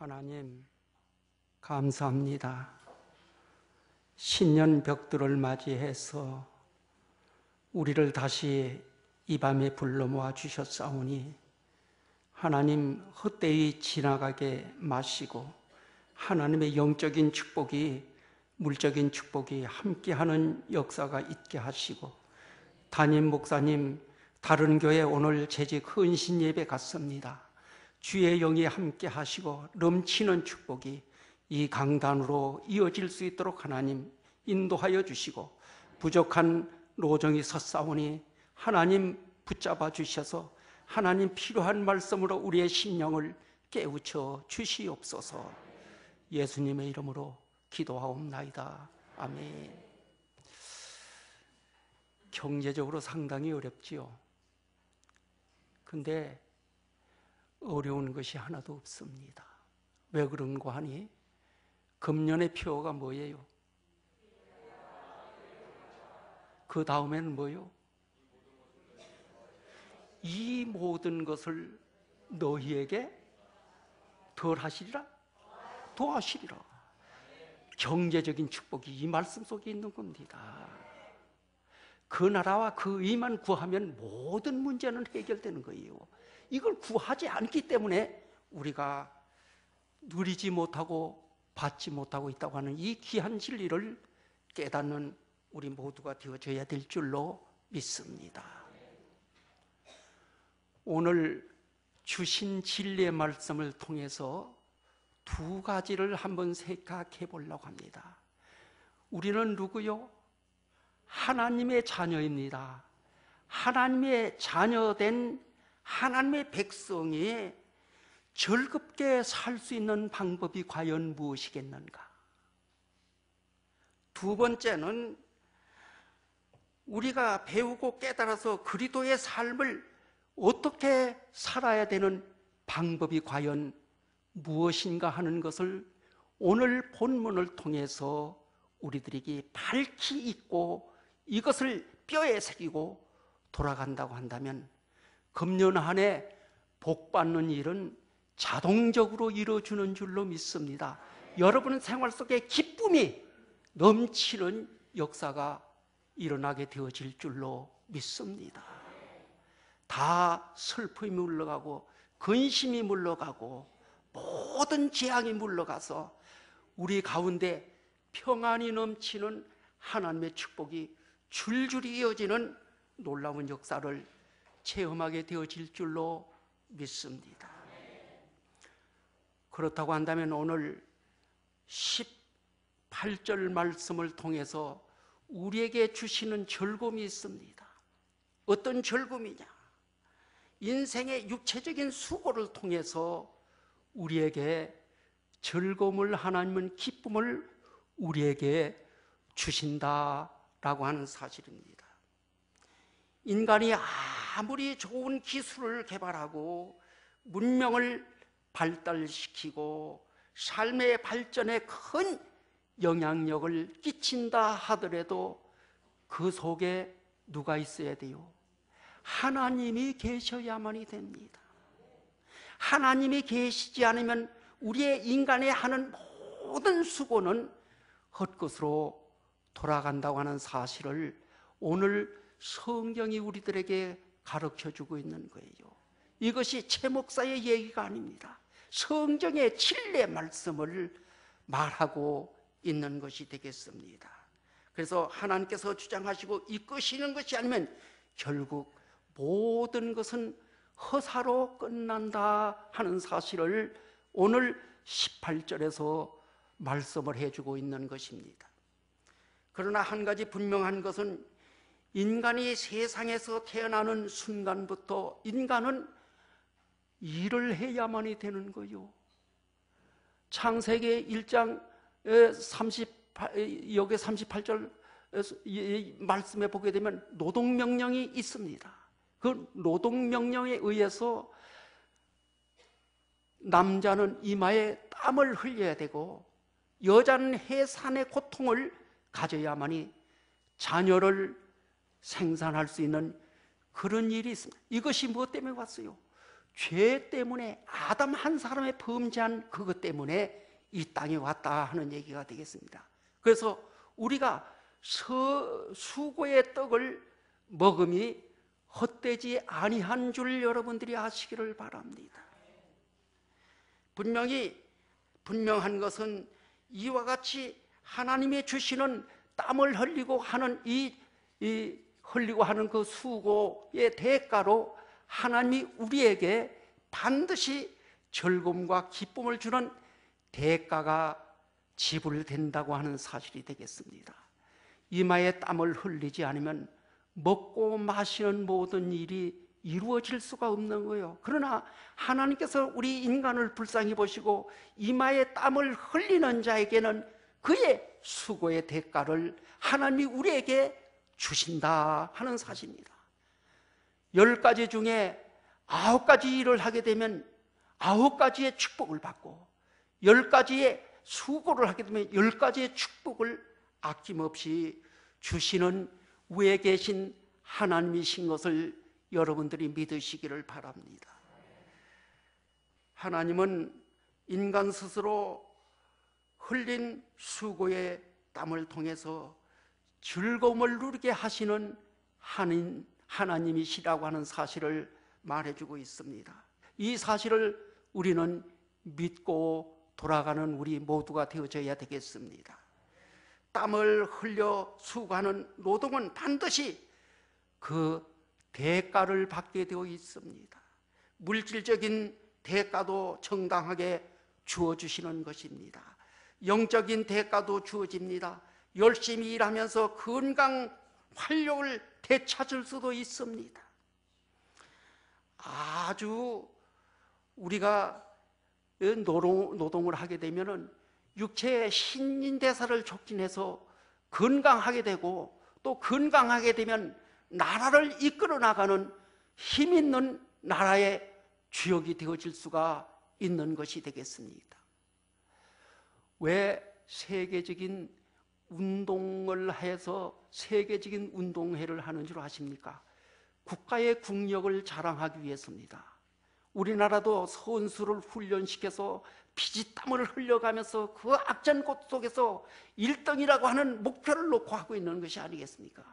하나님, 감사합니다. 신년 벽두를 맞이해서 우리를 다시 이 밤에 불러 모아 주셨사오니 하나님 헛되이 지나가게 마시고 하나님의 영적인 축복이, 물적인 축복이 함께하는 역사가 있게 하시고, 담임 목사님 다른 교회 오늘 재직 헌신 예배 갔습니다. 주의 영이 함께 하시고 넘치는 축복이 이 강단으로 이어질 수 있도록 하나님 인도하여 주시고, 부족한 노정이 섰사오니 하나님 붙잡아 주셔서 하나님 필요한 말씀으로 우리의 심령을 깨우쳐 주시옵소서. 예수님의 이름으로 기도하옵나이다. 아멘. 경제적으로 상당히 어렵지요. 근데 어려운 것이 하나도 없습니다. 왜 그런가 하니 금년의 표어가 뭐예요? 그 다음에는 뭐예요? 이 모든 것을 너희에게 덜 하시리라? 더하시리라. 경제적인 축복이 이 말씀 속에 있는 겁니다. 그 나라와 그 의만 구하면 모든 문제는 해결되는 거예요. 이걸 구하지 않기 때문에 우리가 누리지 못하고 받지 못하고 있다고 하는 이 귀한 진리를 깨닫는 우리 모두가 되어져야 될 줄로 믿습니다. 오늘 주신 진리의 말씀을 통해서 두 가지를 한번 생각해 보려고 합니다. 우리는 누구요? 하나님의 자녀입니다. 하나님의 자녀된 하나님의 백성이 즐겁게 살 수 있는 방법이 과연 무엇이겠는가? 두 번째는 우리가 배우고 깨달아서 그리스도의 삶을 어떻게 살아야 되는 방법이 과연 무엇인가 하는 것을 오늘 본문을 통해서 우리들에게 밝히 있고 이것을 뼈에 새기고 돌아간다고 한다면 금년 한 해 복 받는 일은 자동적으로 이루어지는 줄로 믿습니다. 여러분 생활 속에 기쁨이 넘치는 역사가 일어나게 되어질 줄로 믿습니다. 다 슬픔이 물러가고 근심이 물러가고 모든 재앙이 물러가서 우리 가운데 평안이 넘치는 하나님의 축복이 줄줄이 이어지는 놀라운 역사를 체험하게 되어질 줄로 믿습니다. 그렇다고 한다면 오늘 18절 말씀을 통해서 우리에게 주시는 즐거움이 있습니다. 어떤 즐거움이냐? 인생의 육체적인 수고를 통해서 우리에게 즐거움을, 하나님은 기쁨을 우리에게 주신다라고 하는 사실입니다. 인간이 아무리 좋은 기술을 개발하고 문명을 발달시키고 삶의 발전에 큰 영향력을 끼친다 하더라도 그 속에 누가 있어야 돼요? 하나님이 계셔야만이 됩니다. 하나님이 계시지 않으면 우리의 인간이 하는 모든 수고는 헛것으로 돌아간다고 하는 사실을 오늘 성경이 우리들에게 가르쳐주고 있는 거예요. 이것이 최 목사의 얘기가 아닙니다. 성경의 진리의 말씀을 말하고 있는 것이 되겠습니다. 그래서 하나님께서 주장하시고 이끄시는 것이 아니면 결국 모든 것은 허사로 끝난다 하는 사실을 오늘 18절에서 말씀을 해주고 있는 것입니다. 그러나 한 가지 분명한 것은 인간이 세상에서 태어나는 순간부터 인간은 일을 해야만이 되는 거요. 창세기 1장 38절 말씀에 보게 되면 노동명령이 있습니다. 그 노동명령에 의해서 남자는 이마에 땀을 흘려야 되고 여자는 해산의 고통을 가져야만이 자녀를 생산할 수 있는 그런 일이 있습니다. 이것이 무엇 때문에 왔어요? 죄 때문에 아담 한 사람의 범죄한 그것 때문에 이 땅에 왔다 하는 얘기가 되겠습니다. 그래서 우리가 수고의 떡을 먹음이 헛되지 아니한 줄 여러분들이 아시기를 바랍니다. 분명한 것은 이와 같이 하나님이 주시는 땀을 흘리고 하는 흘리고 하는 그 수고의 대가로 하나님이 우리에게 반드시 즐거움과 기쁨을 주는 대가가 지불된다고 하는 사실이 되겠습니다. 이마에 땀을 흘리지 않으면 먹고 마시는 모든 일이 이루어질 수가 없는 거예요. 그러나 하나님께서 우리 인간을 불쌍히 보시고 이마에 땀을 흘리는 자에게는 그의 수고의 대가를 하나님이 우리에게 주신다 하는 사실입니다. 10가지 중에 9가지 일을 하게 되면 9가지의 축복을 받고 10가지의 수고를 하게 되면 10가지의 축복을 아낌없이 주시는 위에 계신 하나님이신 것을 여러분들이 믿으시기를 바랍니다. 하나님은 인간 스스로 흘린 수고의 땀을 통해서 즐거움을 누리게 하시는 하나님이시라고 하는 사실을 말해주고 있습니다. 이 사실을 우리는 믿고 돌아가는 우리 모두가 되어져야 되겠습니다. 땀을 흘려 수고하는 노동은 반드시 그 대가를 받게 되어 있습니다. 물질적인 대가도 정당하게 주어주시는 것입니다. 영적인 대가도 주어집니다. 열심히 일하면서 건강 활력을 되찾을 수도 있습니다. 아주 우리가 노동을 하게 되면은 육체의 신진대사를 촉진해서 건강하게 되고 또 건강하게 되면 나라를 이끌어 나가는 힘 있는 나라의 주역이 되어질 수가 있는 것이 되겠습니다. 왜 세계적인 운동을 해서 세계적인 운동회를 하는 줄 아십니까? 국가의 국력을 자랑하기 위해서입니다. 우리나라도 선수를 훈련시켜서 피지땀을 흘려가면서 그 악전꽃 속에서 1등이라고 하는 목표를 놓고 하고 있는 것이 아니겠습니까?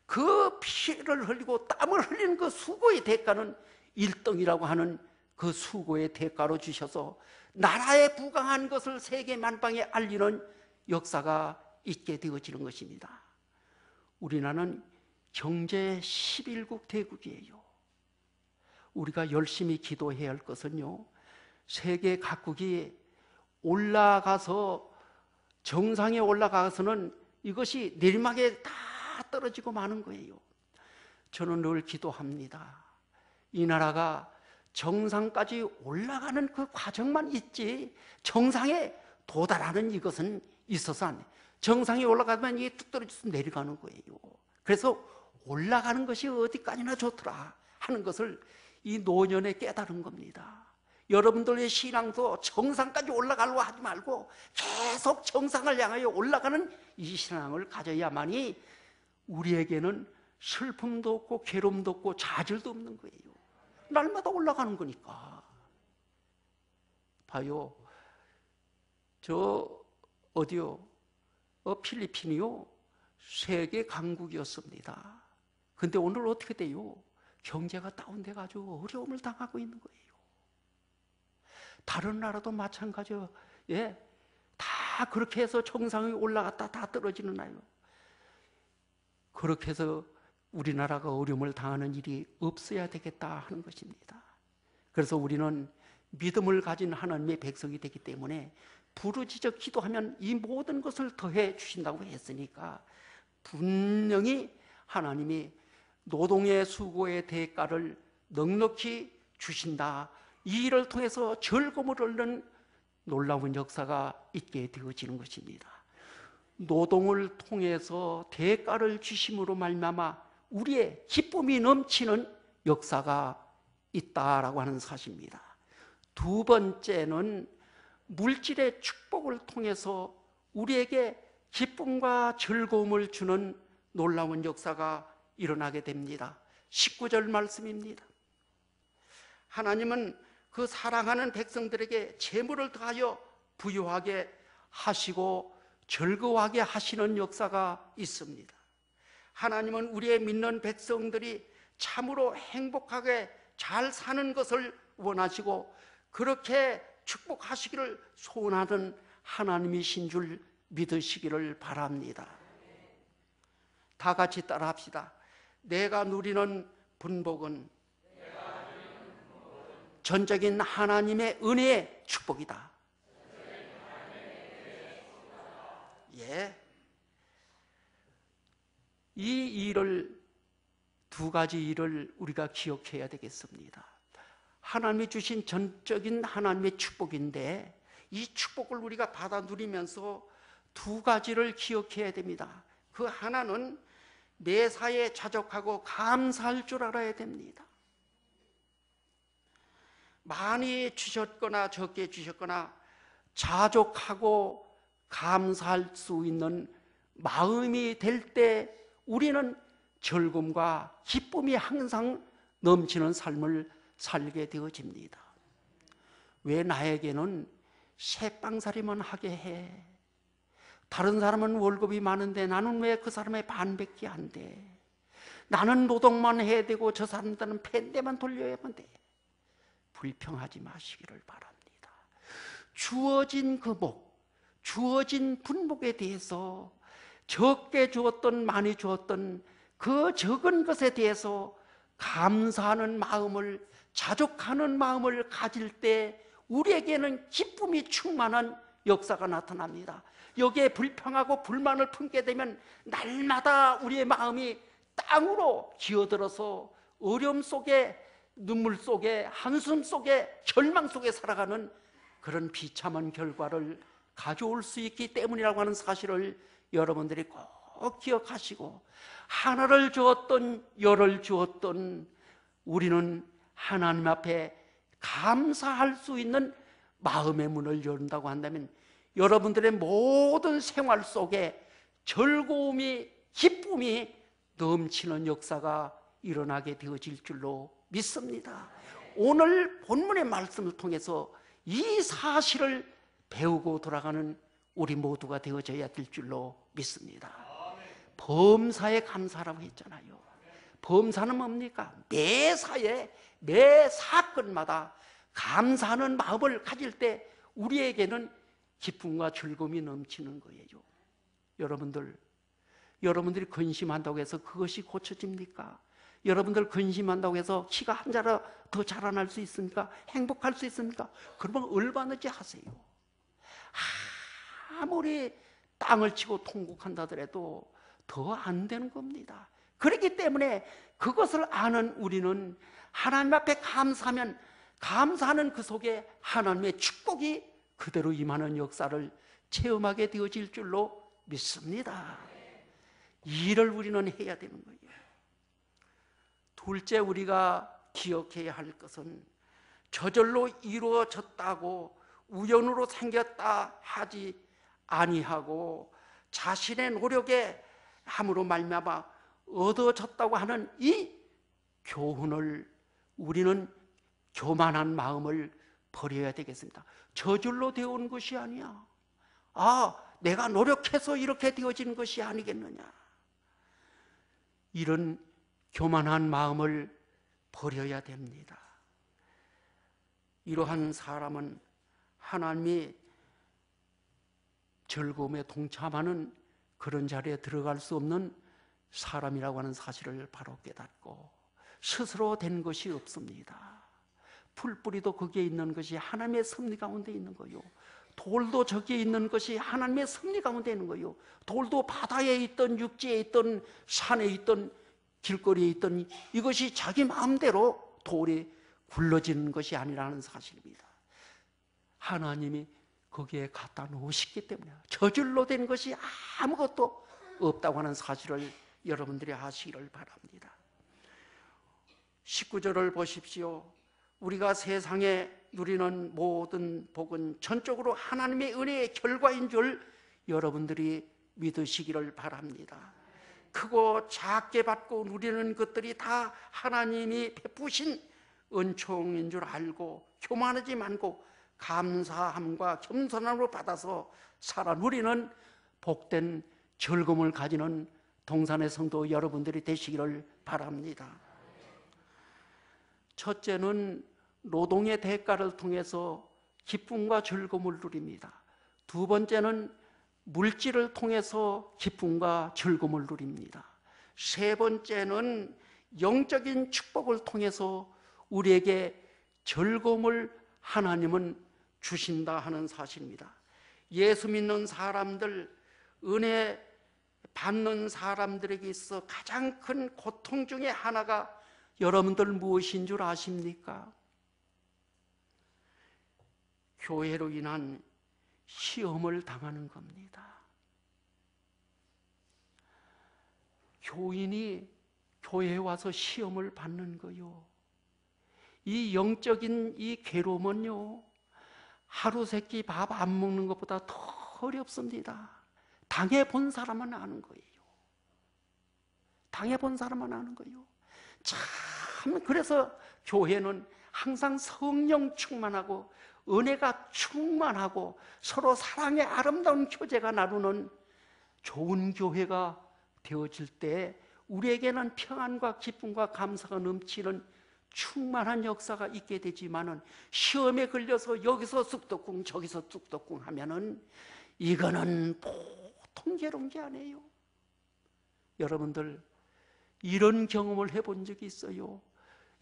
그 피를 흘리고 땀을 흘리는 그 수고의 대가는 1등이라고 하는 그 수고의 대가로 주셔서 나라에 부강한 것을 세계 만방에 알리는 역사가 있게 되어지는 것입니다. 우리나라는 경제 11국 대국이에요. 우리가 열심히 기도해야 할 것은요, 세계 각국이 올라가서 정상에 올라가서는 이것이 내리막에 다 떨어지고 마는 거예요. 저는 늘 기도합니다. 이 나라가 정상까지 올라가는 그 과정만 있지 정상에 도달하는 이것은 있어서 안 돼. 정상에 올라가면 이게 뚝 떨어져서 내려가는 거예요. 그래서 올라가는 것이 어디까지나 좋더라 하는 것을 이 노년에 깨달은 겁니다. 여러분들의 신앙도 정상까지 올라가려고 하지 말고 계속 정상을 향하여 올라가는 이 신앙을 가져야만이 우리에게는 슬픔도 없고 괴로움도 없고 좌절도 없는 거예요. 날마다 올라가는 거니까. 봐요. 필리핀이요, 세계 강국이었습니다. 근데 오늘 어떻게 돼요? 경제가 다운돼가지고 어려움을 당하고 있는 거예요. 다른 나라도 마찬가지예요. 예, 다 그렇게 해서 정상에 올라갔다 다 떨어지는 나요. 그렇게 해서 우리나라가 어려움을 당하는 일이 없어야 되겠다 하는 것입니다. 그래서 우리는 믿음을 가진 하나님의 백성이 되기 때문에 부르짖어 기도하면 이 모든 것을 더해 주신다고 했으니까 분명히 하나님이 노동의 수고의 대가를 넉넉히 주신다. 이 일을 통해서 즐거움을 얻는 놀라운 역사가 있게 되어지는 것입니다. 노동을 통해서 대가를 주심으로 말미암아 우리의 기쁨이 넘치는 역사가 있다라고 하는 사실입니다. 두 번째는 물질의 축복을 통해서 우리에게 기쁨과 즐거움을 주는 놀라운 역사가 일어나게 됩니다. 19절 말씀입니다. 하나님은 그 사랑하는 백성들에게 재물을 더하여 부유하게 하시고 즐거워하게 하시는 역사가 있습니다. 하나님은 우리의 믿는 백성들이 참으로 행복하게 잘 사는 것을 원하시고 그렇게 축복하시기를 소원하는 하나님이신 줄 믿으시기를 바랍니다. 다 같이 따라합시다. 내가 누리는 분복은 전적인 하나님의 은혜의 축복이다. 예. 이 일을, 두 가지 일을 우리가 기억해야 되겠습니다. 하나님이 주신 전적인 하나님의 축복인데 이 축복을 우리가 받아 누리면서 두 가지를 기억해야 됩니다. 그 하나는 매사에 자족하고 감사할 줄 알아야 됩니다. 많이 주셨거나 적게 주셨거나 자족하고 감사할 수 있는 마음이 될 때 우리는 즐거움과 기쁨이 항상 넘치는 삶을 살게 되어집니다. 왜 나에게는 새빵살이만 하게 해? 다른 사람은 월급이 많은데 나는 왜 그 사람의 반밖에 안 돼? 나는 노동만 해야 되고 저 사람들은 pen대만 돌려야만 돼. 불평하지 마시기를 바랍니다. 주어진 그 복, 주어진 분복에 대해서 적게 주었던 많이 주었던 그 적은 것에 대해서 감사하는 마음을, 자족하는 마음을 가질 때 우리에게는 기쁨이 충만한 역사가 나타납니다. 여기에 불평하고 불만을 품게 되면 날마다 우리의 마음이 땅으로 기어들어서 어려움 속에, 눈물 속에, 한숨 속에, 절망 속에 살아가는 그런 비참한 결과를 가져올 수 있기 때문이라고 하는 사실을 여러분들이 꼭 기억하시고, 하나를 주었던 열을 주었던 우리는 하나님 앞에 감사할 수 있는 마음의 문을 열는다고 한다면 여러분들의 모든 생활 속에 즐거움이, 기쁨이 넘치는 역사가 일어나게 되어질 줄로 믿습니다. 오늘 본문의 말씀을 통해서 이 사실을 배우고 돌아가는 우리 모두가 되어져야 될 줄로 믿습니다. 범사에 감사라고 했잖아요. 범사는 뭡니까? 매사에, 매 사건마다 감사하는 마음을 가질 때 우리에게는 기쁨과 즐거움이 넘치는 거예요. 여러분들이 근심한다고 해서 그것이 고쳐집니까? 여러분들 근심한다고 해서 키가 한 자라 더 자라날 수 있습니까? 행복할 수 있습니까? 그러면 얼마든지 하세요. 아무리 땅을 치고 통곡한다더라도 더 안 되는 겁니다. 그렇기 때문에 그것을 아는 우리는 하나님 앞에 감사하면 감사하는 그 속에 하나님의 축복이 그대로 임하는 역사를 체험하게 되어질 줄로 믿습니다. 이 일을 우리는 해야 되는 거예요. 둘째, 우리가 기억해야 할 것은 저절로 이루어졌다고 우연으로 생겼다 하지 아니하고 자신의 노력에 함으로 말미암아 얻어졌다고 하는 이 교훈을 우리는 교만한 마음을 버려야 되겠습니다. 저절로 되어온 것이 아니야. 내가 노력해서 이렇게 되어진 것이 아니겠느냐. 이런 교만한 마음을 버려야 됩니다. 이러한 사람은 하나님이 즐거움에 동참하는 그런 자리에 들어갈 수 없는 사람이라고 하는 사실을 바로 깨닫고 스스로 된 것이 없습니다. 풀뿌리도 거기에 있는 것이 하나님의 섭리 가운데 있는 거요. 돌도 저기에 있는 것이 하나님의 섭리 가운데 있는 거요. 돌도 바다에 있던 육지에 있던 산에 있던 길거리에 있던 이것이 자기 마음대로 돌이 굴러지는 것이 아니라는 사실입니다. 하나님이 거기에 갖다 놓으셨기 때문에 저절로 된 것이 아무것도 없다고 하는 사실을 여러분들이 아시기를 바랍니다. 19절을 보십시오. 우리가 세상에 누리는 모든 복은 전적으로 하나님의 은혜의 결과인 줄 여러분들이 믿으시기를 바랍니다. 크고 작게 받고 누리는 것들이 다 하나님이 베푸신 은총인 줄 알고 교만하지 말고 감사함과 겸손함으로 받아서 살아 누리는 복된 즐거움을 가지는 동산의 성도 여러분들이 되시기를 바랍니다. 첫째는 노동의 대가를 통해서 기쁨과 즐거움을 누립니다. 두 번째는 물질을 통해서 기쁨과 즐거움을 누립니다. 세 번째는 영적인 축복을 통해서 우리에게 즐거움을 하나님은 주신다 하는 사실입니다. 예수 믿는 사람들, 은혜 받는 사람들에게 있어 가장 큰 고통 중에 하나가 여러분들 무엇인 줄 아십니까? 교회로 인한 시험을 당하는 겁니다. 교인이 교회에 와서 시험을 받는 거요. 이 영적인 이 괴로움은요, 하루 세끼 밥 안 먹는 것보다 더 어렵습니다. 당해본 사람은 아는 거예요. 당해본 사람은 아는 거예요. 참, 그래서 교회는 항상 성령 충만하고 은혜가 충만하고 서로 사랑의 아름다운 교제가 나누는 좋은 교회가 되어질 때 우리에게는 평안과 기쁨과 감사가 넘치는 충만한 역사가 있게 되지만은 시험에 걸려서 여기서 쑥덕궁 저기서 쑥덕궁 하면은 이거는 보통 괴로운 게 아니에요. 여러분들 이런 경험을 해본 적이 있어요?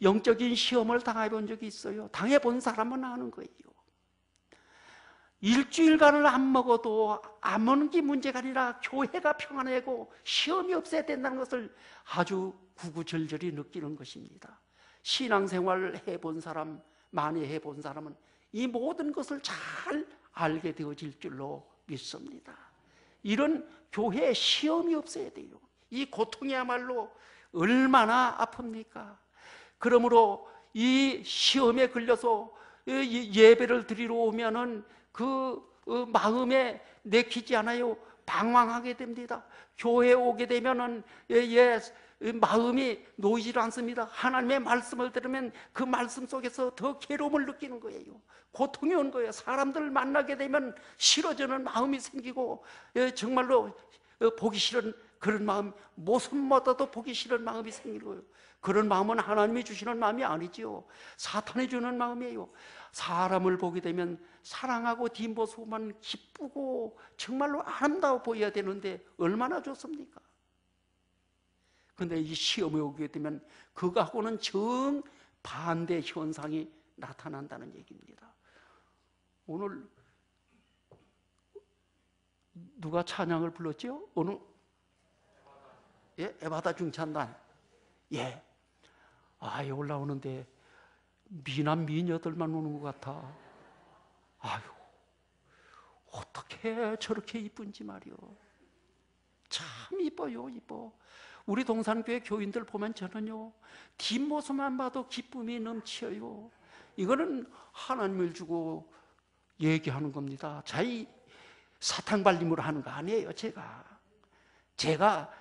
영적인 시험을 당해본 적이 있어요? 당해본 사람은 아는 거예요. 일주일간을 안 먹어도 안 먹는 게 문제가 아니라 교회가 평안하고 시험이 없어야 된다는 것을 아주 구구절절히 느끼는 것입니다. 신앙생활을 해본 사람, 많이 해본 사람은 이 모든 것을 잘 알게 되어질 줄로 믿습니다. 이런 교회에 시험이 없어야 돼요. 이 고통이야말로 얼마나 아픕니까? 그러므로 이 시험에 걸려서 예배를 드리러 오면은 그 마음에 내키지 않아요. 방황하게 됩니다. 교회에 오게 되면은 마음이 놓이질 않습니다. 하나님의 말씀을 들으면 그 말씀 속에서 더 괴로움을 느끼는 거예요. 고통이 온 거예요. 사람들을 만나게 되면 싫어지는 마음이 생기고 정말로 보기 싫은 그런 마음, 모습마다도 보기 싫은 마음이 생기는 거예요. 그런 마음은 하나님이 주시는 마음이 아니지요. 사탄이 주는 마음이에요. 사람을 보게 되면 사랑하고 뒷모습만 기쁘고 정말로 아름다워 보여야 되는데 얼마나 좋습니까? 그런데 이 시험에 오게 되면 그거하고는 정반대 현상이 나타난다는 얘기입니다. 오늘 누가 찬양을 불렀죠? 오늘 에바다 중찬단. 예. 올라오는데 미남 미녀들만 오는 것 같아. 아유, 어떻게 저렇게 이쁜지 말이요. 참 이뻐요, 이뻐. 우리 동산교회 교인들 보면 저는요, 뒷모습만 봐도 기쁨이 넘쳐요. 이거는 하나님을 주고 얘기하는 겁니다. 자기 사탕발림으로 하는 거 아니에요, 제가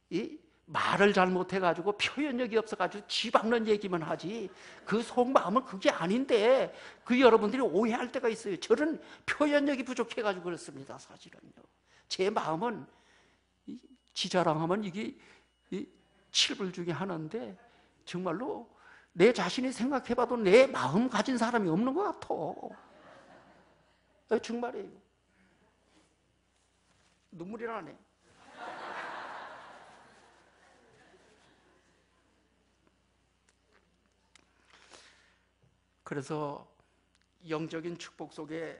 이 말을 잘못해가지고 표현력이 없어가지고 집앞는 얘기만 하지 그 속마음은 그게 아닌데 그 여러분들이 오해할 때가 있어요. 저는 표현력이 부족해가지고 그렇습니다. 사실은요. 제 마음은 지자랑하면 이게 칠불 중에 하나인데 정말로 내 자신이 생각해봐도 내 마음 가진 사람이 없는 것 같아. 정말이에요. 눈물이 나네. 그래서 영적인 축복 속에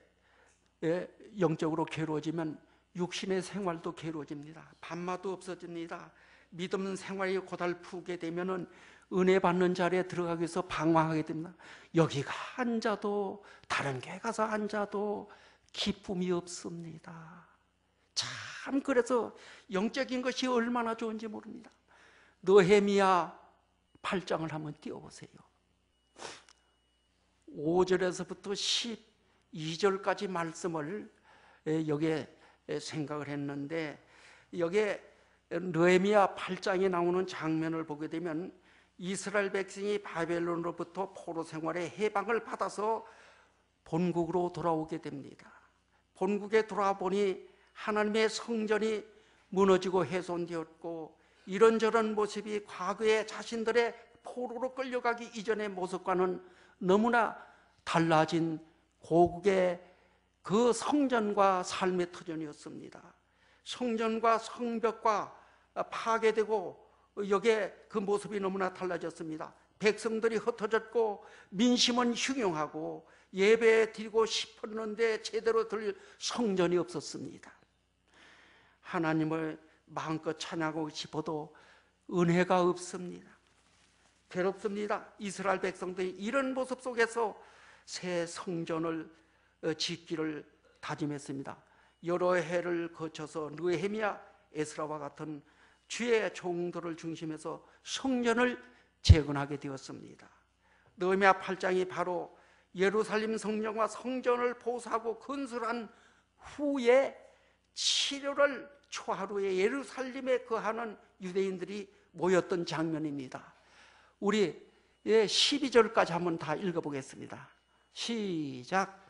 영적으로 괴로워지면 육신의 생활도 괴로워집니다. 밤마도 없어집니다. 믿음 생활이 고달프게 되면은 은혜 받는 자리에 들어가기 위해서 방황하게 됩니다. 여기가 앉아도 다른 교회 가서 앉아도 기쁨이 없습니다. 참 그래서 영적인 것이 얼마나 좋은지 모릅니다. 느헤미야 8장을 한번 띄워보세요. 5절에서부터 12절까지 말씀을 여기에 생각을 했는데 여기에 느헤미야 8장에 나오는 장면을 보게 되면 이스라엘 백성이 바벨론으로부터 포로 생활의 해방을 받아서 본국으로 돌아오게 됩니다. 본국에 돌아와 보니 하나님의 성전이 무너지고 훼손되었고, 이런저런 모습이 과거의 자신들의 포로로 끌려가기 이전의 모습과는 너무나 달라진 고국의 그 성전과 삶의 터전이었습니다. 성전과 성벽과 파괴되고 여기에 그 모습이 너무나 달라졌습니다. 백성들이 흩어졌고 민심은 흉흉하고 예배 드리고 싶었는데 제대로 드릴 성전이 없었습니다. 하나님을 마음껏 찬양하고 싶어도 은혜가 없습니다. 괴롭습니다. 이스라엘 백성들이 이런 모습 속에서 새 성전을 짓기를 다짐했습니다. 여러 해를 거쳐서 느헤미야, 에스라와 같은 주의 종들을 중심해서 성전을 재건하게 되었습니다. 느헤미야 8장이 바로 예루살렘 성전과 성전을 보수하고 건설한 후에 7월을 초하루에 예루살렘에 거하는 유대인들이 모였던 장면입니다. 우리 12절까지 한번 다 읽어보겠습니다. 시작.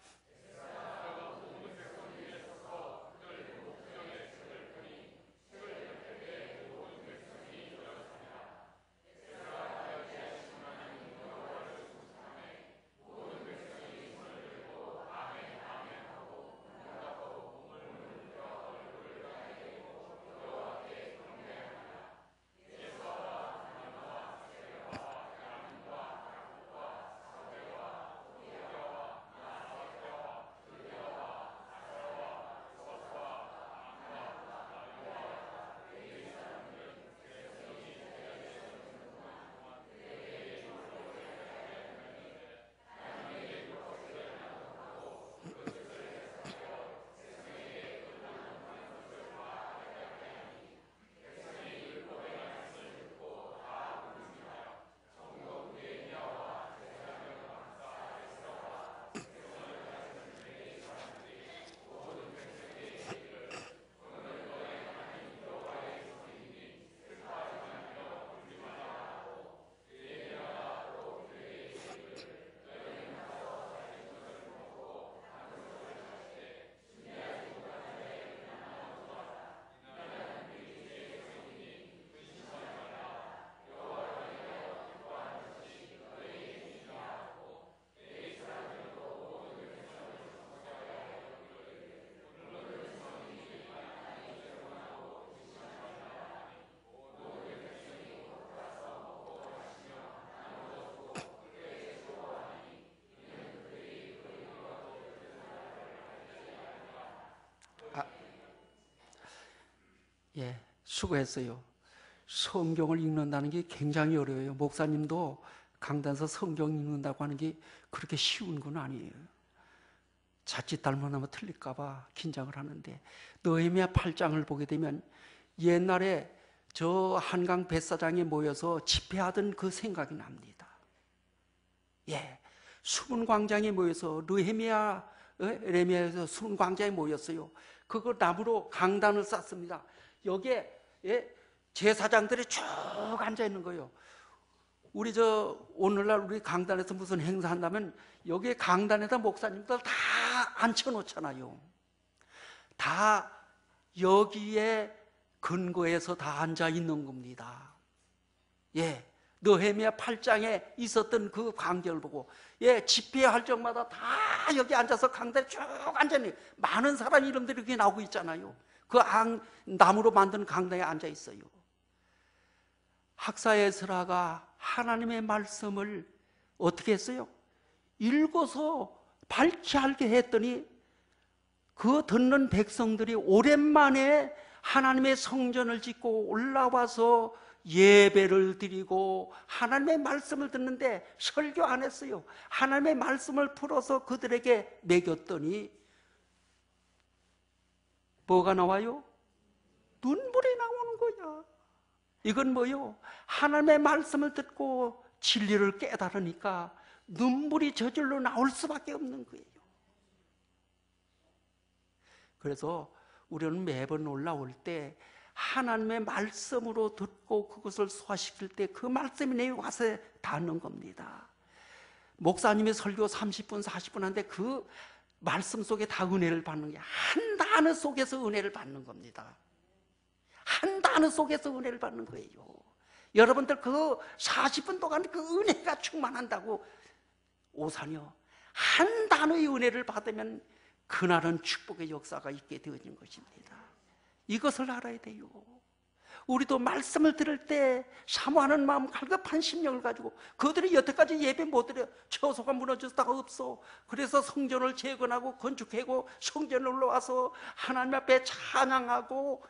수고했어요. 성경을 읽는다는 게 굉장히 어려워요. 목사님도 강단에서 성경 읽는다고 하는 게 그렇게 쉬운 건 아니에요. 자칫 잘못하면 틀릴까 봐 긴장을 하는데, 느헤미야 8장을 보게 되면 옛날에 저 한강 뱃사장에 모여서 집회하던 그 생각이 납니다. 수문 광장에 모여서 느헤미야에서 수문 광장에 모였어요. 그거 나무로 강단을 쌓습니다. 여기에 제사장들이 쭉 앉아 있는 거예요. 우리 오늘날 우리 강단에서 무슨 행사한다면 여기에 강단에다 목사님들 다 앉혀놓잖아요. 다 여기에 근거해서 다 앉아 있는 겁니다. 느헤미야 8장에 있었던 그 광경을 보고 집회할 적마다 다 여기 앉아서 강단에 쭉 앉아 있는, 많은 사람 이름들이 여기 나오고 있잖아요. 그 나무로 만든 강당에 앉아 있어요. 학사 에스라가 하나님의 말씀을 어떻게 했어요? 읽어서 밝히 알게 했더니 그 듣는 백성들이 오랜만에 하나님의 성전을 짓고 올라와서 예배를 드리고 하나님의 말씀을 듣는데 설교 안 했어요. 하나님의 말씀을 풀어서 그들에게 먹였더니 뭐가 나와요? 눈물이 나오는 거야. 이건 뭐요? 하나님의 말씀을 듣고 진리를 깨달으니까 눈물이 저절로 나올 수밖에 없는 거예요. 그래서 우리는 매번 올라올 때 하나님의 말씀으로 듣고 그것을 소화시킬 때 그 말씀이 내 와서 닿는 겁니다. 목사님의 설교 30분 40분 하는데 그 말씀 속에 다 은혜를 받는 게 한 단어 속에서 은혜를 받는 겁니다. 한 단어 속에서 은혜를 받는 거예요. 여러분들 그 40분 동안 그 은혜가 충만한다고 오산이요, 한 단어의 은혜를 받으면 그날은 축복의 역사가 있게 되어진 것입니다. 이것을 알아야 돼요. 우리도 말씀을 들을 때 사모하는 마음, 갈급한 심령을 가지고, 그들이 여태까지 예배 못 드려 처소가 무너질 데가 없어. 그래서 성전을 재건하고 건축하고 성전에 올라와서 하나님 앞에 찬양하고,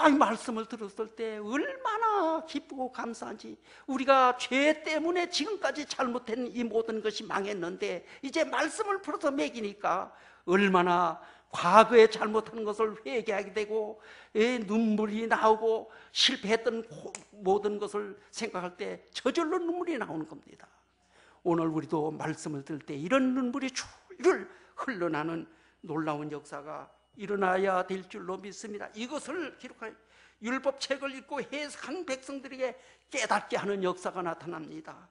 이 말씀을 들었을 때 얼마나 기쁘고 감사한지. 우리가 죄 때문에 지금까지 잘못한 이 모든 것이 망했는데 이제 말씀을 풀어서 먹이니까 얼마나 과거에 잘못한 것을 회개하게 되고 눈물이 나오고 실패했던 모든 것을 생각할 때 저절로 눈물이 나오는 겁니다. 오늘 우리도 말씀을 들을 때 이런 눈물이 줄줄 흘러나는 놀라운 역사가 일어나야 될 줄로 믿습니다. 이것을 기록한 율법책을 읽고 해석한 백성들에게 깨닫게 하는 역사가 나타납니다.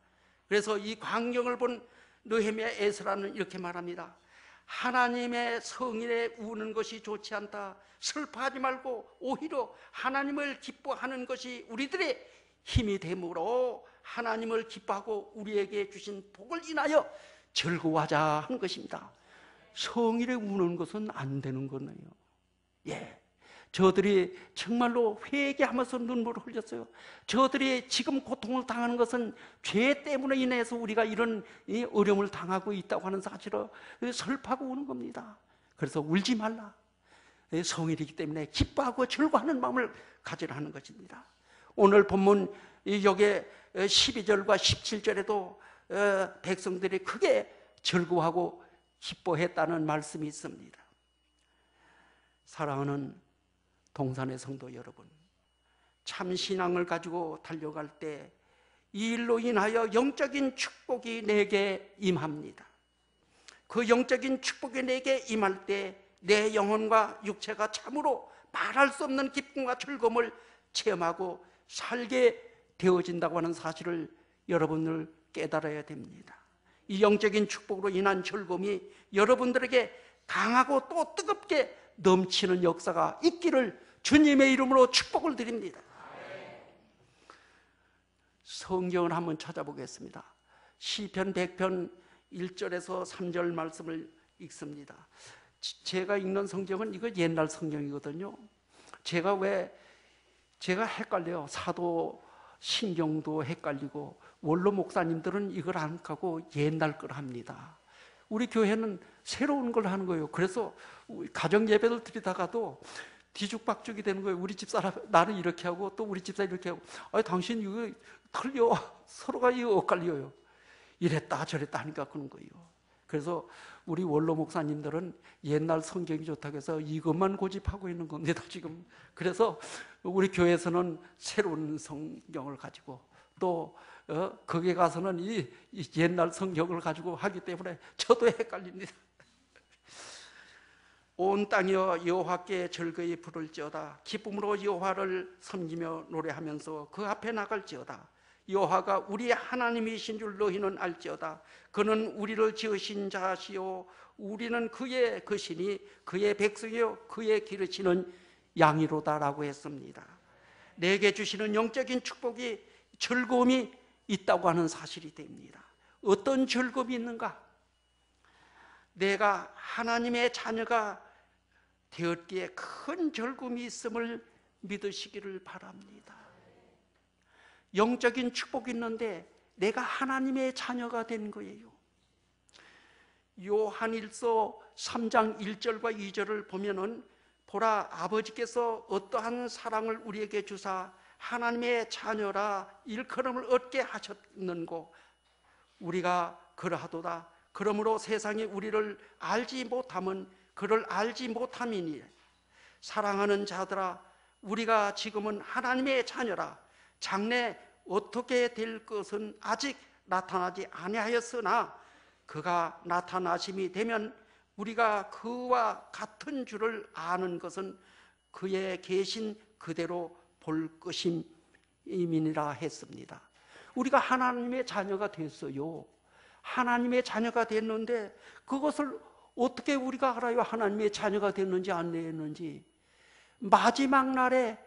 그래서 이 광경을 본 느헤미야 에스라는 이렇게 말합니다. 하나님의 성일에 우는 것이 좋지 않다. 슬퍼하지 말고 오히려 하나님을 기뻐하는 것이 우리들의 힘이 되므로 하나님을 기뻐하고 우리에게 주신 복을 인하여 즐거워하자 하는 것입니다. 성일에 우는 것은 안 되는 거네요. 저들이 정말로 회개하면서 눈물을 흘렸어요. 저들이 지금 고통을 당하는 것은 죄 때문에 인해서 우리가 이런 어려움을 당하고 있다고 하는 사실을 슬퍼하고 우는 겁니다. 그래서 울지 말라. 성일이기 때문에 기뻐하고 즐거워하는 마음을 가지라는 것입니다. 오늘 본문 여기 12절과 17절에도 백성들이 크게 즐거워하고 기뻐했다는 말씀이 있습니다. 사랑하는 동산의 성도 여러분, 참 신앙을 가지고 달려갈 때 이 일로 인하여 영적인 축복이 내게 임합니다. 그 영적인 축복이 내게 임할 때 내 영혼과 육체가 참으로 말할 수 없는 기쁨과 즐거움을 체험하고 살게 되어진다고 하는 사실을 여러분들 깨달아야 됩니다. 이 영적인 축복으로 인한 즐거움이 여러분들에게 강하고 또 뜨겁게 넘치는 역사가 있기를 주님의 이름으로 축복을 드립니다. 성경을 한번 찾아보겠습니다. 시편 100편 1절에서 3절 말씀을 읽습니다. 제가 읽는 성경은 이거 옛날 성경이거든요. 제가 헷갈려요. 사도 신경도 헷갈리고 원로 목사님들은 이걸 안 하고 옛날 걸 합니다. 우리 교회는 새로운 걸 하는 거예요. 그래서 가정 예배를 드리다가도 뒤죽박죽이 되는 거예요. 우리 집사람 나는 이렇게 하고 또 우리 집사 이렇게 하고, 당신 이거 틀려. 서로가 이거 엇갈려요. 이랬다 저랬다 하니까 그런 거예요. 그래서 우리 원로 목사님들은 옛날 성경이 좋다고 해서 이것만 고집하고 있는 겁니다 지금. 그래서 우리 교회에서는 새로운 성경을 가지고 또 거기에 가서는 이 옛날 성경을 가지고 하기 때문에 저도 헷갈립니다. 온 땅이여 여호와께 즐거이 부를지어다. 기쁨으로 여호와를 섬기며 노래하면서 그 앞에 나갈지어다. 여호와가 우리의 하나님이신 줄 너희는 알지어다. 그는 우리를 지으신 자시요 우리는 그의 것이니 그의 백성이요 그의 기르시는 양이로다라고 했습니다. 내게 주시는 영적인 축복이 즐거움이 있다고 하는 사실이 됩니다. 어떤 즐거움이 있는가? 내가 하나님의 자녀가 되었기에 큰 즐거움이 있음을 믿으시기를 바랍니다. 영적인 축복이 있는데 내가 하나님의 자녀가 된 거예요. 요한일서 3장 1절과 2절을 보면은 보라 아버지께서 어떠한 사랑을 우리에게 주사 하나님의 자녀라 일컬음을 얻게 하셨는고 우리가 그러하도다. 그러므로 세상이 우리를 알지 못함은 그를 알지 못함이니 사랑하는 자들아 우리가 지금은 하나님의 자녀라. 장래 어떻게 될 것은 아직 나타나지 아니하였으나 그가 나타나심이 되면 우리가 그와 같은 줄을 아는 것은 그의 계신 그대로 볼 것임이니라 했습니다. 우리가 하나님의 자녀가 됐어요. 하나님의 자녀가 됐는데 그것을 어떻게 우리가 알아요? 하나님의 자녀가 됐는지 안 됐는지. 마지막 날에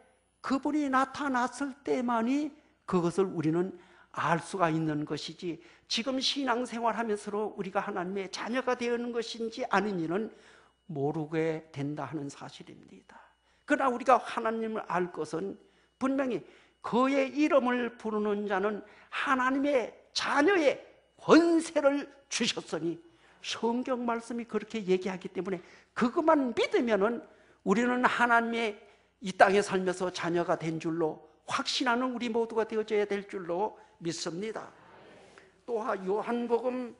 그분이 나타났을 때만이 그것을 우리는 알 수가 있는 것이지, 지금 신앙생활하면서 우리가 하나님의 자녀가 되는 것인지 아닌지는 모르게 된다 하는 사실입니다. 그러나 우리가 하나님을 알 것은 분명히 그의 이름을 부르는 자는 하나님의 자녀의 권세를 주셨으니, 성경 말씀이 그렇게 얘기하기 때문에 그것만 믿으면은 우리는 하나님의 이 땅에 살면서 자녀가 된 줄로 확신하는 우리 모두가 되어져야 될 줄로 믿습니다. 또한 요한복음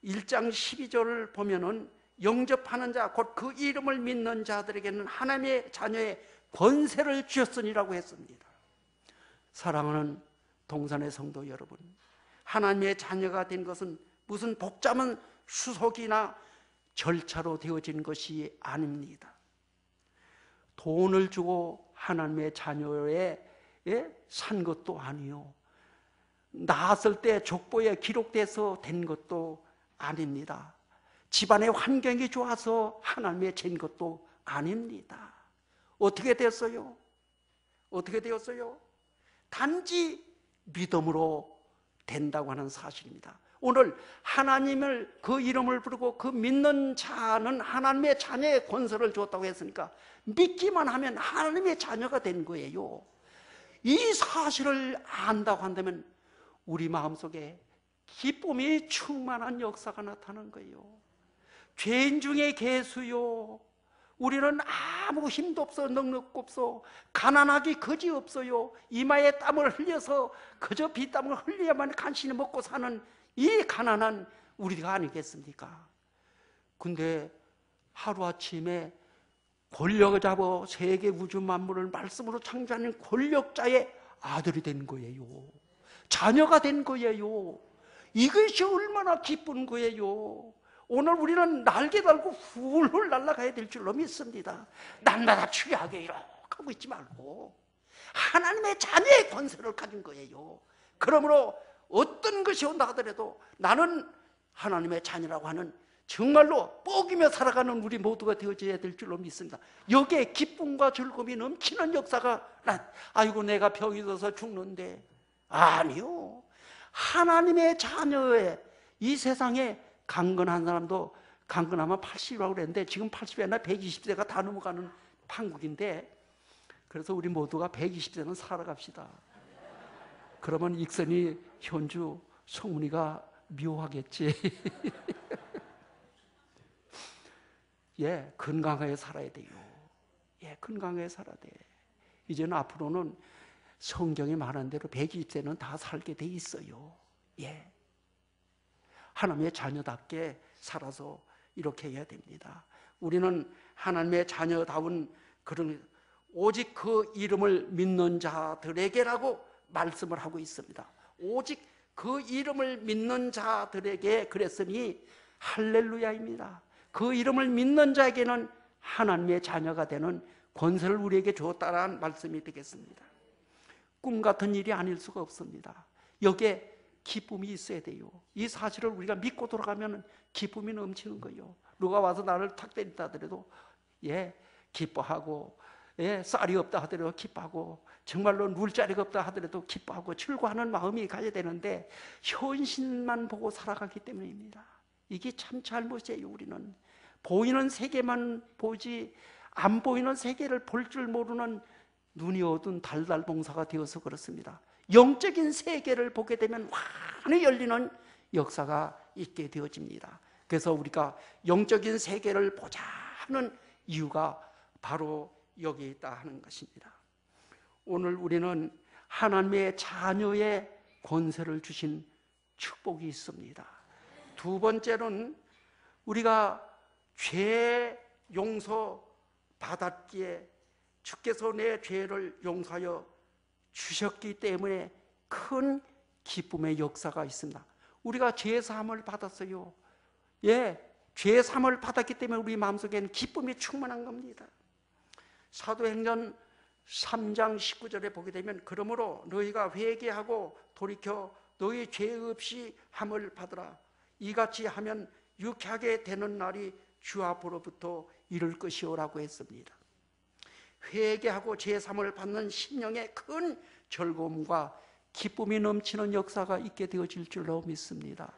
1장 12절을 보면은 영접하는 자, 곧 그 이름을 믿는 자들에게는 하나님의 자녀의 권세를 주셨으니라고 했습니다. 사랑하는 동산의 성도 여러분, 하나님의 자녀가 된 것은 무슨 복잡한 수속이나 절차로 되어진 것이 아닙니다. 돈을 주고 하나님의 자녀에 산 것도 아니요, 낳았을 때 족보에 기록돼서 된 것도 아닙니다. 집안의 환경이 좋아서 하나님의 된 것도 아닙니다. 어떻게 됐어요? 어떻게 되었어요? 단지 믿음으로 된다고 하는 사실입니다. 오늘 하나님을, 그 이름을 부르고 그 믿는 자는 하나님의 자녀의 권세를 줬다고 했으니까 믿기만 하면 하나님의 자녀가 된 거예요. 이 사실을 안다고 한다면 우리 마음속에 기쁨이 충만한 역사가 나타나는 거예요. 죄인 중에 괴수요, 우리는 아무 힘도 없어, 능력도 없어, 가난하기 거지 없어요. 이마에 땀을 흘려서 그저 피땀을 흘려야만 간신히 먹고 사는 이 가난한 우리가 아니겠습니까? 근데 하루아침에 권력을 잡아 세계 우주 만물을 말씀으로 창조하는 권력자의 아들이 된 거예요. 자녀가 된 거예요. 이것이 얼마나 기쁜 거예요. 오늘 우리는 날개 달고 훌훌 날아가야 될 줄로 믿습니다. 날마다 추리하게 이렇게 하고 있지 말고 하나님의 자녀의 권세를 가진 거예요. 그러므로 어떤 것이 온다 하더라도 나는 하나님의 자녀라고 하는, 정말로 뻐기며 살아가는 우리 모두가 되어져야 될 줄로 믿습니다. 여기에 기쁨과 즐거움이 넘치는 역사가 아이고 내가 병이 들어서 죽는데, 아니요, 하나님의 자녀의 이 세상에 강건한 사람도 강건하면 80이라고 그랬는데 지금 80이나 120세가 다 넘어가는 판국인데, 그래서 우리 모두가 120세는 살아갑시다. 그러면 익선이, 현주, 성문이가 묘하겠지. 예, 건강하게 살아야 돼요. 예, 건강하게 살아야 돼. 이제는 앞으로는 성경에 말한 대로 120세는 다 살게 돼 있어요. 예. 하나님의 자녀답게 살아서 이렇게 해야 됩니다. 우리는 하나님의 자녀다운 그런, 오직 그 이름을 믿는 자들에게라고 말씀을 하고 있습니다. 오직 그 이름을 믿는 자들에게 그랬으니 할렐루야입니다. 그 이름을 믿는 자에게는 하나님의 자녀가 되는 권세를 우리에게 주었다라는 말씀이 되겠습니다. 꿈 같은 일이 아닐 수가 없습니다. 여기에 기쁨이 있어야 돼요. 이 사실을 우리가 믿고 돌아가면 기쁨이 넘치는 거예요. 누가 와서 나를 탁 때린다 하더라도 예, 기뻐하고, 예, 쌀이 없다 하더라도 기뻐하고, 정말로 누울 자리가 없다 하더라도 기뻐하고 즐거워하는 마음이 가져야 되는데 현실만 보고 살아가기 때문입니다. 이게 참 잘못이에요. 우리는 보이는 세계만 보지 안 보이는 세계를 볼 줄 모르는 눈이 어두운 달달봉사가 되어서 그렇습니다. 영적인 세계를 보게 되면 환히 열리는 역사가 있게 되어집니다. 그래서 우리가 영적인 세계를 보자 하는 이유가 바로 여기에 있다 하는 것입니다. 오늘 우리는 하나님의 자녀의 권세를 주신 축복이 있습니다. 두 번째는 우리가 죄 용서 받았기에 주께서 내 죄를 용서하여 주셨기 때문에 큰 기쁨의 역사가 있습니다. 우리가 죄 사함을 받았어요. 예, 죄 사함을 받았기 때문에 우리 마음속에는 기쁨이 충만한 겁니다. 사도행전 3장 19절에 보게 되면 그러므로 너희가 회개하고 돌이켜 너희 죄 없이 함을 받으라. 이같이 하면 유쾌하게 되는 날이 주 앞으로부터 이를 것이오라고 했습니다. 회개하고 제삼을 받는 심령의 큰 즐거움과 기쁨이 넘치는 역사가 있게 되어질 줄로 믿습니다.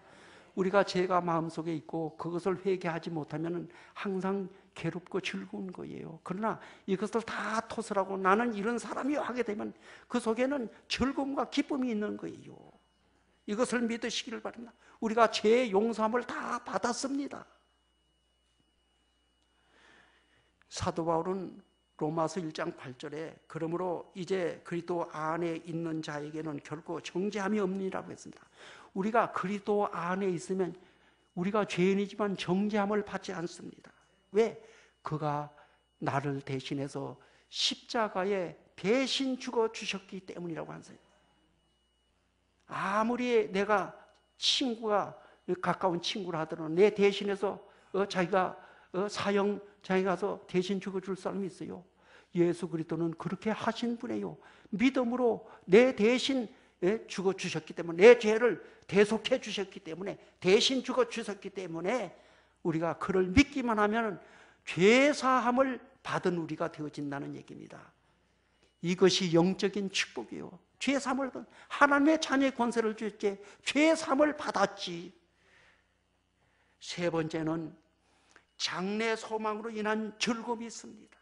우리가 죄가 마음속에 있고 그것을 회개하지 못하면 항상 괴롭고 즐거운 거예요. 그러나 이것을 다 토설하고 나는 이런 사람이요 하게 되면 그 속에는 즐거움과 기쁨이 있는 거예요. 이것을 믿으시기를 바랍니다. 우리가 죄의 용서함을 다 받았습니다. 사도 바울은 로마서 1장 8절에 그러므로 이제 그리스도 안에 있는 자에게는 결코 정죄함이 없느니라고 했습니다. 우리가 그리스도 안에 있으면 우리가 죄인이지만 정죄함을 받지 않습니다. 왜? 그가 나를 대신해서 십자가에 대신 죽어 주셨기 때문이라고 하세요. 아무리 내가 친구가 가까운 친구라 하더라도 내 대신해서 자기가 사형장에 가서 대신 죽어줄 사람이 있어요. 예수 그리스도는 그렇게 하신 분이에요. 믿음으로 내 대신 죽어주셨기 때문에, 내 죄를 대속해 주셨기 때문에, 대신 죽어주셨기 때문에 우리가 그를 믿기만 하면 죄사함을 받은 우리가 되어진다는 얘기입니다. 이것이 영적인 축복이에요. 죄사함을, 하나님의 자녀의 권세를 줄게 죄사함을 받았지. 세 번째는 장래 소망으로 인한 즐거움이 있습니다.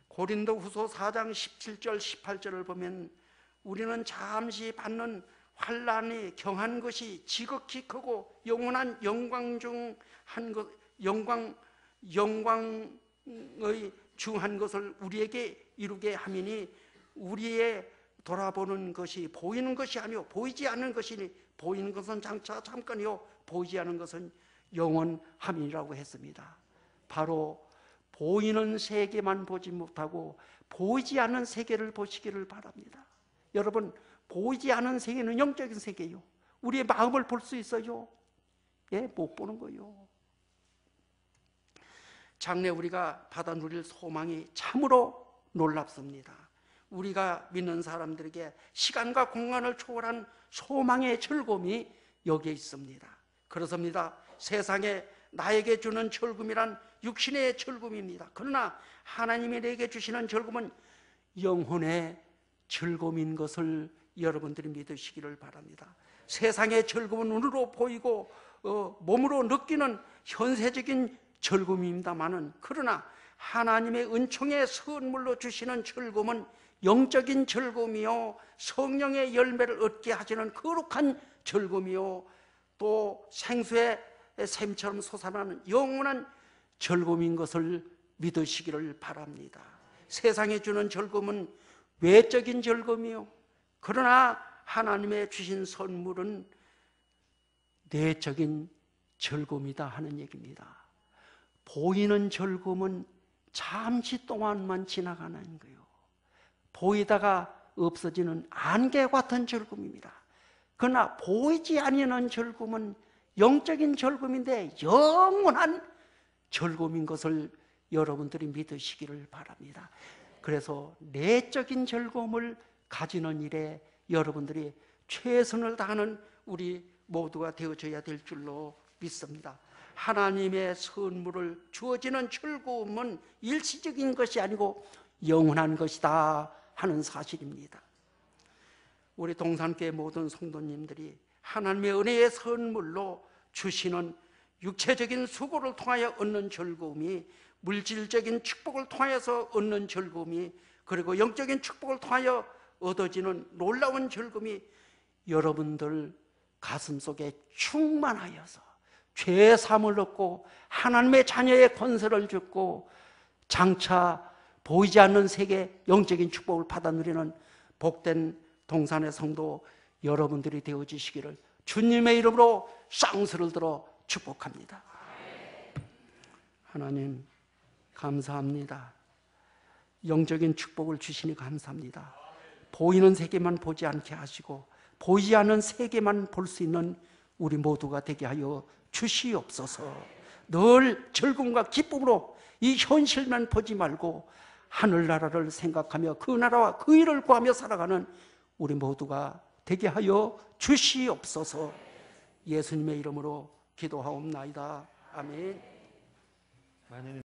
고린도후서 4장 17절 18절을 보면 우리는 잠시 받는 환난이 경한 것이 지극히 크고 영원한 영광 중 한 것, 영광의 중한 것을 우리에게 이루게 함이니 우리의 돌아보는 것이 보이는 것이 아니요 보이지 않는 것이니 보이는 것은 장차 잠깐이요 보이지 않는 것은 영원함이라고 했습니다. 바로 보이는 세계만 보지 못하고 보이지 않는 세계를 보시기를 바랍니다. 여러분, 보이지 않는 세계는 영적인 세계예요. 우리의 마음을 볼 수 있어요. 예, 못 보는 거예요. 장래 우리가 받아 누릴 소망이 참으로 놀랍습니다. 우리가 믿는 사람들에게 시간과 공간을 초월한 소망의 즐거움이 여기에 있습니다. 그렇습니다. 세상에 나에게 주는 즐거움이란 육신의 즐거움입니다. 그러나 하나님이 내게 주시는 즐거움은 영혼의 즐거움인 것을 여러분들이 믿으시기를 바랍니다. 세상의 즐거움은 눈으로 보이고 몸으로 느끼는 현세적인 즐거움입니다마는 그러나 하나님의 은총의 선물로 주시는 즐거움은 영적인 즐거움이요 성령의 열매를 얻게 하시는 거룩한 즐거움이요 또 생수의 샘처럼 솟아나는 영원한 즐거움인 것을 믿으시기를 바랍니다. 세상에 주는 즐거움은 외적인 즐거움이요 그러나 하나님의 주신 선물은 내적인 즐거움이다 하는 얘기입니다. 보이는 즐거움은 잠시 동안만 지나가는 거예요. 보이다가 없어지는 안개 같은 즐거움입니다. 그러나 보이지 않는 즐거움은 영적인 즐거움인데 영원한 즐거움인 것을 여러분들이 믿으시기를 바랍니다. 그래서 내적인 즐거움을 가지는 일에 여러분들이 최선을 다하는 우리 모두가 되어져야 될 줄로 믿습니다. 하나님의 선물을 주어지는 즐거움은 일시적인 것이 아니고 영원한 것이다 하는 사실입니다. 우리 동산교회 모든 성도님들이 하나님의 은혜의 선물로 주시는 육체적인 수고를 통하여 얻는 즐거움이 물질적인 축복을 통해서 얻는 즐거움이 그리고 영적인 축복을 통하여 얻어지는 놀라운 즐거움이 여러분들 가슴속에 충만하여서 죄사함을 얻고 하나님의 자녀의 권세를 주고 장차 보이지 않는 세계 영적인 축복을 받아 누리는 복된 동산의 성도 여러분들이 되어지시기를 주님의 이름으로 쌍수를 들어 축복합니다. 하나님 감사합니다. 영적인 축복을 주시니 감사합니다. 보이는 세계만 보지 않게 하시고 보이지 않는 세계만 볼 수 있는 우리 모두가 되게 하여 주시옵소서. 늘 즐거움과 기쁨으로 이 현실만 보지 말고 하늘나라를 생각하며 그 나라와 그 일을 구하며 살아가는 우리 모두가 되게 하여 주시옵소서. 예수님의 이름으로 기도하옵나이다. 아멘.